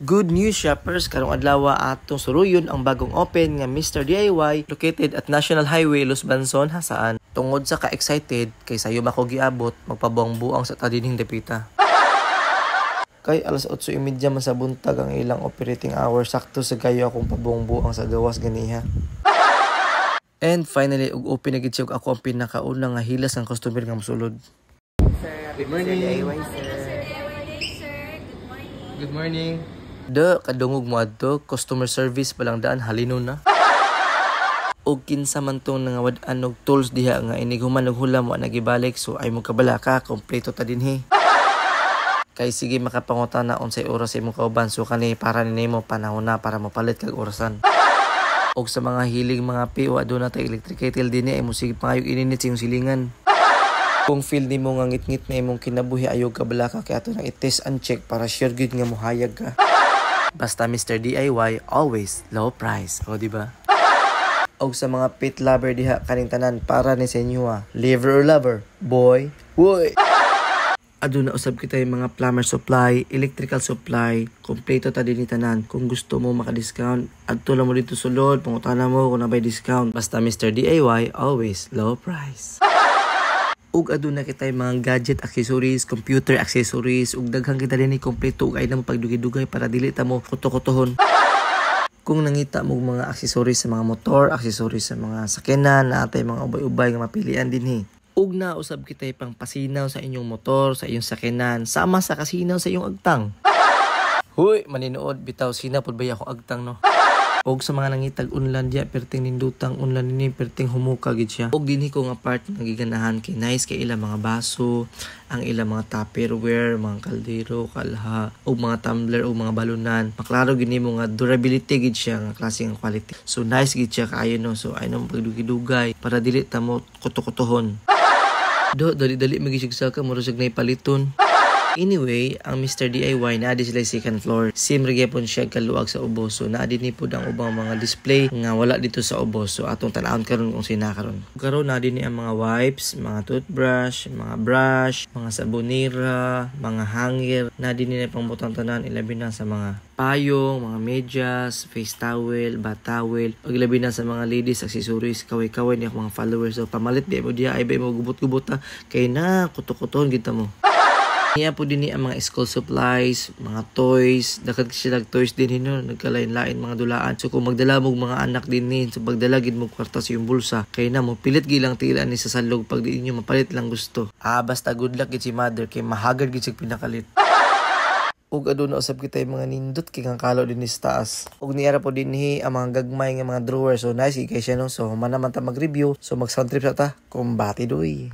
Good news shoppers, karong adlaw atong suruyon ang bagong open nga Mr. DIY located at National Highway Los Banson, Hasaan. Tungod sa ka-excited kay sayo mako giabot magpabuang-buang sa tadining dapita. Kay alas 8:30 man sa buntag ang ilang operating hour, sakto sa gayo akong pabuang-buang sa gawas ganiha. And finally, open na gid siya ako ang pinakauna nga hilas ang customer nga mosulod. Good morning. Good morning. Kadungog mo adto, customer service palang daan halino na. Og kinsa man tong nangawad-an og tools diha nga inighuman og hula mo nagibalik, so ay mo kabala ka kompleto ta dinhi. Kay sige makapangutana unsay oras imong kauban, so kani para nimo panahon na para mapalit kag orasan. Og sa mga hilig mga PO aduna tay electric kettle dinhi ay mo sige pangayog ininit sa iyong silingan. Kung feel nimo nga ngit-ngit na imong kinabuhi ayog kabala ka kay ato nang i-test and check para sure gud nga mohayag ka. Basta Mr. DIY, always low price. O, diba? Og sa mga pet lover diha, kaning tanan, para ni sa inyo liver or lover? Boy. Aduna usab kita yung mga plumber supply, electrical supply, kompleto ta din ni tanan. Kung gusto mo maka-discount, adto lang mo dito sulod, pangutana mo kung nabay discount. Basta Mr. DIY, always low price. Ug aduna kita yung mga gadget accessories, computer accessories, ug daghang kita din ni kompleto ug ay na mo pagdugay-dugay para dili ta mo kuto-kutohon. Kung nangita mo mga accessories sa mga motor, accessories sa mga sakyanan, naatay mga ubay-ubay nga mapilian dinhi. Ug na usab kita pang pasinaw sa inyong motor, sa iyong sakyanan, sama sa kasinaw sa iyong agtang. Huy, maninood bitaw sina pud bay ako agtang no. Og sa mga nangitag unlan diya, perting nindutang unlan nini, perting humuka gid siya. Og dinhi ko nga part nga giganahan kay nice kay ilang mga baso, ang ilang mga tupperware, mga kaldero, kalha, og mga tumbler og mga balunan. Maklaro gid nimo nga durability gid siya nga klase nga quality. So nice gid siya kaayo no. So ay nang pagdugay-dugay para dili ta mo kuto-kutohon. Dali-dali magisig ka mura sig nay paliton. Anyway, ang Mr. DIY naadi sila second floor. Simre gyapon siya kaluag sa ubos. So naadi ni pud ang ubang mga display nga wala dito sa ubos. So atong tan-awon karon kung sina karon. Karon naadi ni ang mga wipes, mga toothbrush, mga brush, mga sabonera, mga hanger. Naadi ni pangbutang tanan ilabi na sa mga payong, mga medyas, face towel, bath towel, ug ilabi na sa mga ladies accessories, kaway-kaway ni mga followers. So pamalit di mo diya ay bay mo gubot-gubot ta kay na kuto-kuton kita mo. Niya po din ang mga school supplies, mga toys, dakat sila toys din hino, nagkalain-lain mga dulaan. So kung magdala mo mga anak din so pagdalagid mo kwarta sa yung bulsa, kay na mo pilit gilang tilaan ni sa salog pag di inyo mapalit lang gusto. Basta good luck gid si mother kay mahagad gid sig pinakalit. Ug aduna usab kita yung mga nindot kay kang kalo din ni sa taas. Ug niara po dinhi ang mga gagmay nga mga drawer. So nice kay siya no. So man naman ta mag-review. So mag sound trip sa ta. Kumbati doy.